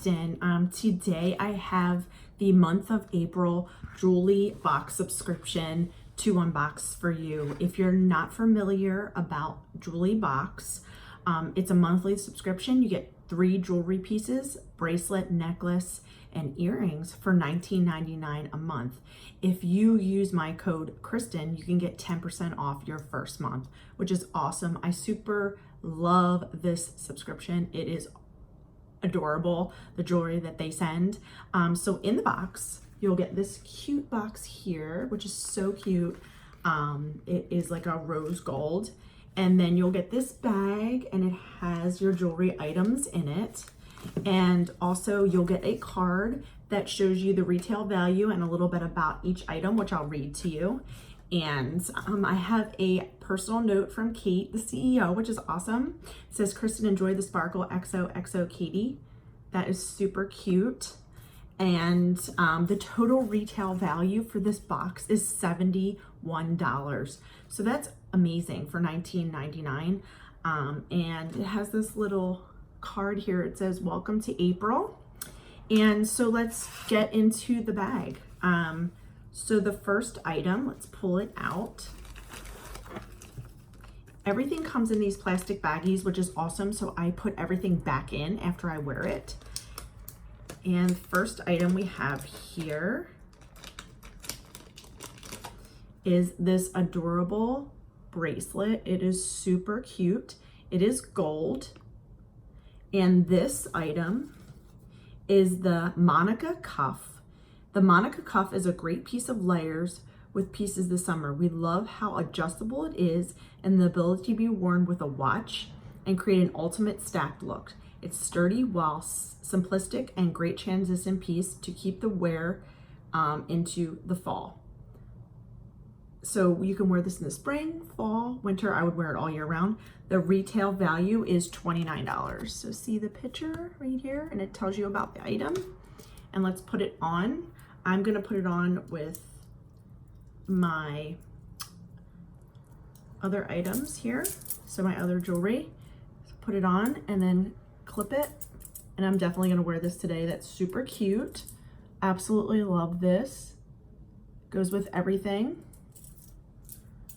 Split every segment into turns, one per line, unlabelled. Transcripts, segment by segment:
Kristen. Today I have the month of April Jewlybox subscription to unbox for you. If you're not familiar about Jewlybox, it's a monthly subscription. You get 3 jewelry pieces, bracelet, necklace, and earrings for $19.99 a month. If you use my code Kristen, you can get 10% off your first month, which is awesome. I super love this subscription. It is adorable, the jewelry that they send. So in the box, you'll get this cute box here, which is so cute. It is like a rose gold. And then you'll get this bag, and it has your jewelry items in it. And also you'll get a card that shows you the retail value and a little bit about each item, which I'll read to you. And I have a personal note from Kate, the CEO, which is awesome. It says, Kristen, enjoy the sparkle, XOXO Katie. That is super cute. And the total retail value for this box is $71. So that's amazing for $19.99. And it has this little card here. It says, welcome to April. And so let's get into the bag. So the first item, let's pull it out. Everything comes in these plastic baggies, which is awesome. So I put everything back in after I wear it. And the first item we have here is this adorable bracelet. It is super cute. It is gold. And this item is the Monica cuff. The Monica cuff is a great piece of layers with pieces this summer. We love how adjustable it is and the ability to be worn with a watch and create an ultimate stacked look. It's sturdy while simplistic and great transition piece to keep the wear into the fall. So you can wear this in the spring, fall, winter. I would wear it all year round. The retail value is $29. So see the picture right here, and it tells you about the item. And let's put it on. I'm gonna put it on with my other items here. So my other jewelry, so put it on and then clip it. And I'm definitely gonna wear this today. That's super cute. Absolutely love this. Goes with everything.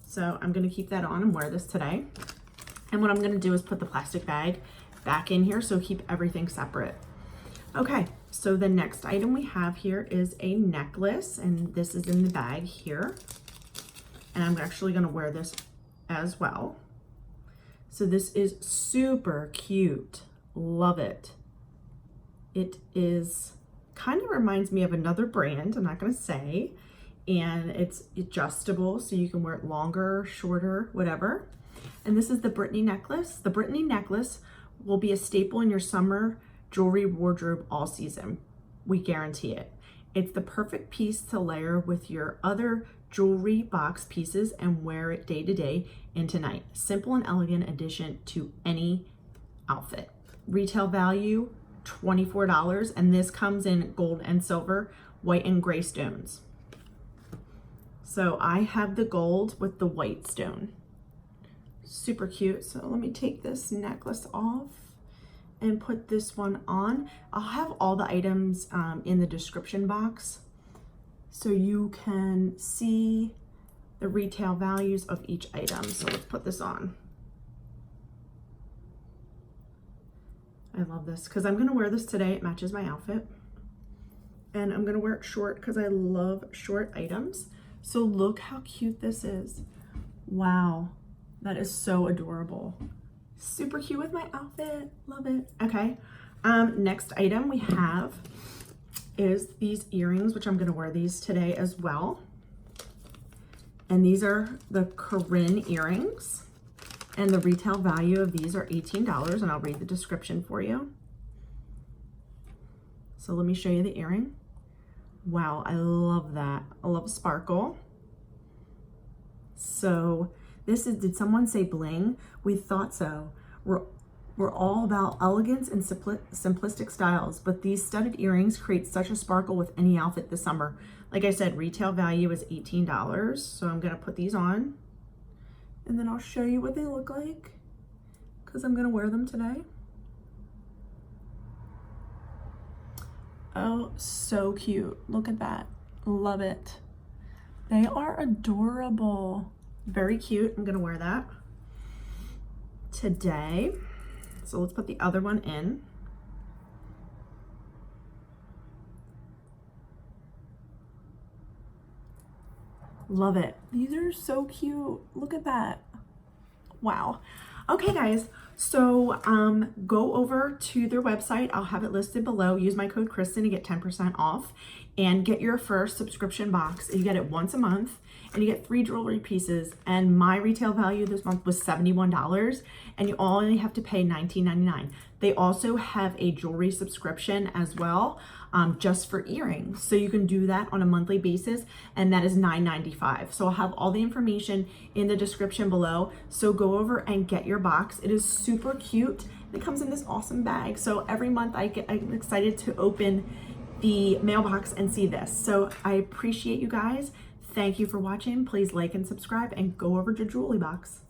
So I'm gonna keep that on and wear this today. And what I'm gonna do is put the plastic bag back in here, so keep everything separate. Okay, so the next item we have here is a necklace, and this is in the bag here. And I'm actually gonna wear this as well. So this is super cute. Love it. It is kind of reminds me of another brand, I'm not gonna say. And it's adjustable, so you can wear it longer, shorter, whatever. And this is the Brittany necklace. The Brittany necklace will be a staple in your summer jewelry wardrobe all season. We guarantee it. It's the perfect piece to layer with your other jewelry box pieces and wear it day to day into night. Simple and elegant addition to any outfit. Retail value, $24, and this comes in gold and silver, white and gray stones. So I have the gold with the white stone. Super cute. So let me take this necklace off and put this one on. I'll have all the items in the description box so you can see the retail values of each item. So let's put this on. I love this because I'm gonna wear this today. It matches my outfit. And I'm gonna wear it short because I love short items. So look how cute this is. Wow, that is so adorable. Super cute with my outfit, love it. Okay, next item we have is these earrings, which I'm gonna wear these today as well. And these are the Korinne earrings. And the retail value of these are $18, and I'll read the description for you. So let me show you the earring. Wow, I love that. I love sparkle. So this is, did someone say bling? We thought so. We're all about elegance and simplistic styles, but these studded earrings create such a sparkle with any outfit this summer. Like I said, retail value is $18. So I'm gonna put these on and then I'll show you what they look like because I'm gonna wear them today. Oh, so cute. Look at that. Love it. They are adorable. Very cute. I'm gonna wear that today. So let's put the other one in. Love it. These are so cute. Look at that. Wow. Okay, guys. So go over to their website. I'll have it listed below. Use my code Kristen to get 10% off and get your first subscription box. You get it once a month and you get 3 jewelry pieces. And my retail value this month was $71 and you only have to pay $19.99. They also have a jewelry subscription as well, just for earrings. So you can do that on a monthly basis and that is $9.95. So I'll have all the information in the description below. So go over and get your box. It is super cute. It comes in this awesome bag. So every month I'm excited to open the mailbox and see this. So I appreciate you guys. Thank you for watching. Please like and subscribe and go over to Jewlybox.